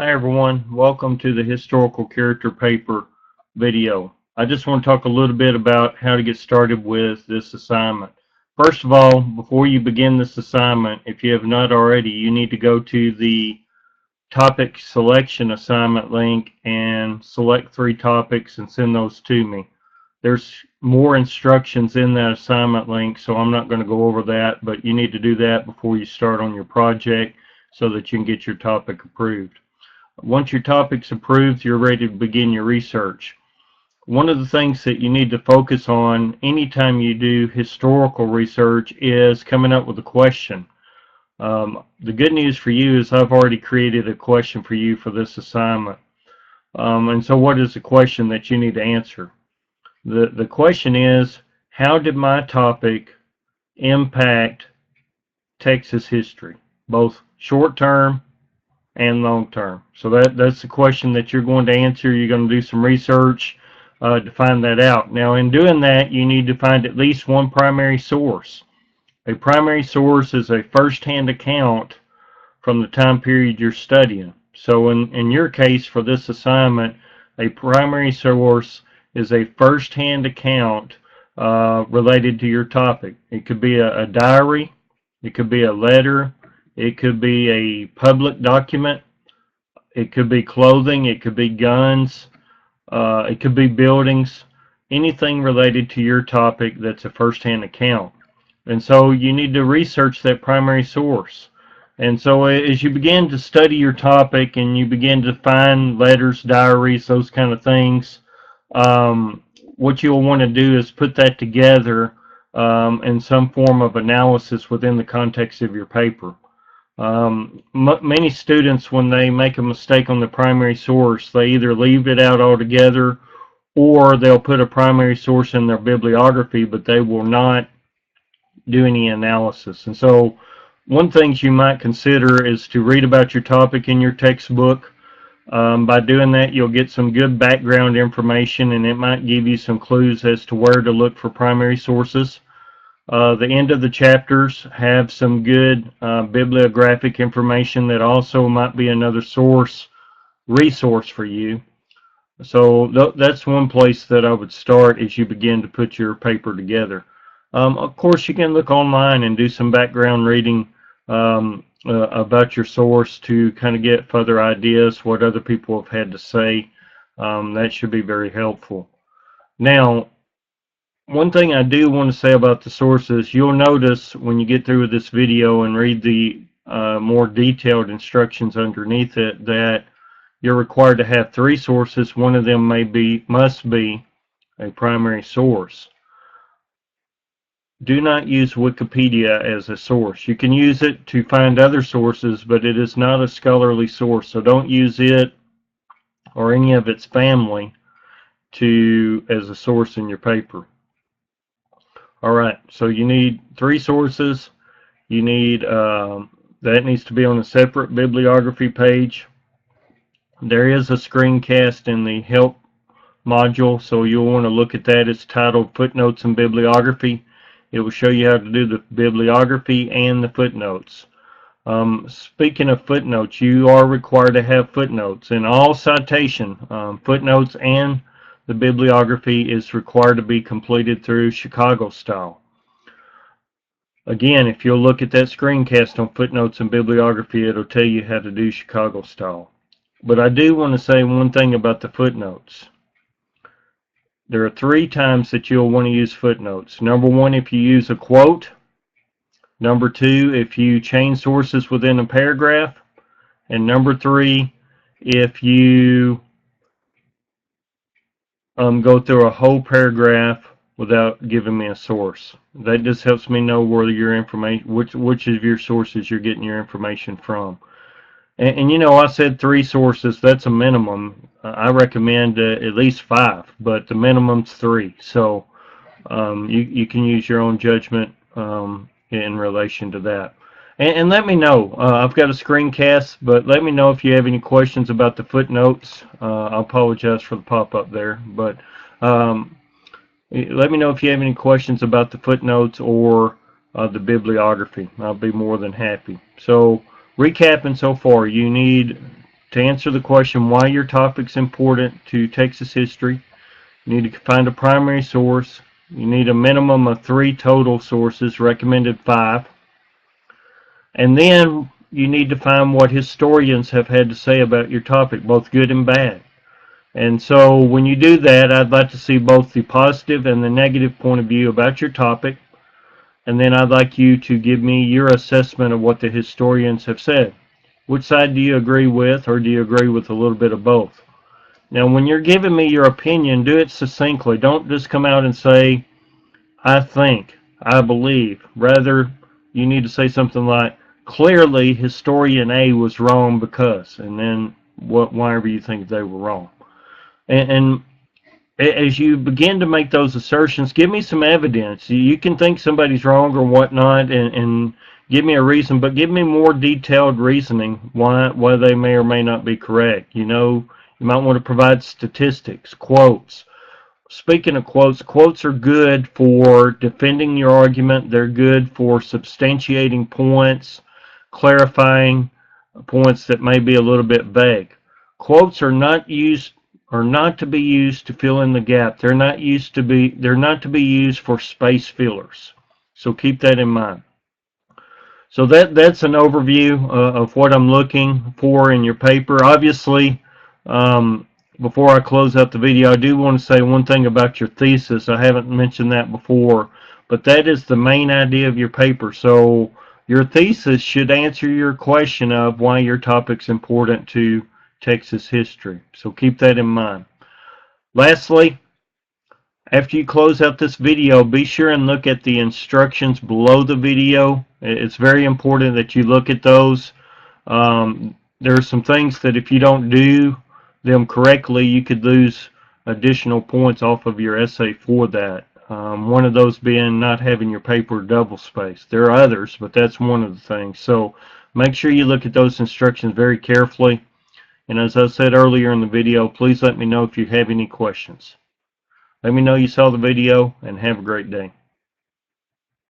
Hi everyone, welcome to the historical character paper video. I just want to talk a little bit about how to get started with this assignment. First of all, before you begin this assignment, if you have not already, you need to go to the topic selection assignment link and select 3 topics and send those to me. There's more instructions in that assignment link, so I'm not going to go over that, but you need to do that before you start on your project so that you can get your topic approved. Once your topic's approved, you're ready to begin your research. One of the things that you need to focus on anytime you do historical research is coming up with a question. The good news for you is I've already created a question for you for this assignment. And so what is the question that you need to answer? The question is, how did my topic impact Texas history, both short-term and long term? So that's the question that you're going to answer. You're going to do some research to find that out. Now, in doing that, you need to find at least one primary source. A primary source is a first-hand account from the time period you're studying. So in your case, for this assignment, a primary source is a first-hand account related to your topic. It could be a diary, it could be a letter, it could be a public document, it could be clothing, it could be guns, it could be buildings, anything related to your topic that's a first-hand account. And so you need to research that primary source. And so as you begin to study your topic and you begin to find letters, diaries, those kind of things, what you'll want to do is put that together in some form of analysis within the context of your paper. Many students, when they make a mistake on the primary source, they either leave it out altogether or they'll put a primary source in their bibliography, but they will not do any analysis. And so one thing you might consider is to read about your topic in your textbook. By doing that, you'll get some good background information, and it might give you some clues as to where to look for primary sources. The end of the chapters have some good bibliographic information that also might be another resource for you. So that's one place that I would start as you begin to put your paper together. Of course, you can look online and do some background reading about your source to kind of get further ideas, what other people have had to say. That should be very helpful. Now, one thing I do want to say about the sources, you'll notice when you get through with this video and read the more detailed instructions underneath it that you're required to have 3 sources. One of them must be a primary source. Do not use Wikipedia as a source. You can use it to find other sources, but it is not a scholarly source, so don't use it or any of its family as a source in your paper. Alright, so you need 3 sources. You need, that needs to be on a separate bibliography page. There is a screencast in the help module, so you'll want to look at that. It's titled Footnotes and Bibliography. It will show you how to do the bibliography and the footnotes. Speaking of footnotes, you are required to have footnotes. In all citation, footnotes and the bibliography is required to be completed through Chicago style. Again, if you'll look at that screencast on footnotes and bibliography, it'll tell you how to do Chicago style. But I do want to say one thing about the footnotes. There are 3 times that you'll want to use footnotes. Number 1, if you use a quote. Number 2, if you change sources within a paragraph. And number 3, if you go through a whole paragraph without giving me a source. That just helps me know where your information, which of your sources you're getting your information from. And you know, I said 3 sources. That's a minimum. I recommend at least 5, but the minimum's 3. So you can use your own judgment in relation to that. And let me know. I've got a screencast, but let me know if you have any questions about the footnotes. I apologize for the pop-up there, but let me know if you have any questions about the footnotes or the bibliography. I'll be more than happy. So, recapping so far, you need to answer the question why your topic's important to Texas history. You need to find a primary source. You need a minimum of 3 total sources, recommended 5. And then you need to find what historians have had to say about your topic, both good and bad. And so when you do that, I'd like to see both the positive and the negative point of view about your topic. And then I'd like you to give me your assessment of what the historians have said. Which side do you agree with, or do you agree with a little bit of both? Now, when you're giving me your opinion, do it succinctly. Don't just come out and say, I think, I believe. Rather, you need to say something like, clearly, historian A was wrong because, and then whatever you think they were wrong. And as you begin to make those assertions, give me some evidence. You can think somebody's wrong or whatnot, and give me a reason, but give me more detailed reasoning why they may or may not be correct. You know, you might want to provide statistics, quotes. Speaking of quotes, quotes are good for defending your argument. They're good for substantiating points, clarifying points that may be a little bit vague. Quotes are not to be used to fill in the gap. They're not to be used for space fillers. So keep that in mind. So that's an overview of what I'm looking for in your paper. Obviously, before I close out the video, I do want to say one thing about your thesis. I haven't mentioned that before, but that is the main idea of your paper. So your thesis should answer your question of why your topic's important to Texas history. So keep that in mind. Lastly, after you close out this video, be sure and look at the instructions below the video. It's very important that you look at those. There are some things that if you don't do them correctly, you could lose additional points off of your essay for that. One of those being not having your paper double spaced. There are others, but that's one of the things. So make sure you look at those instructions very carefully. And as I said earlier in the video, please let me know if you have any questions. Let me know you saw the video, and have a great day.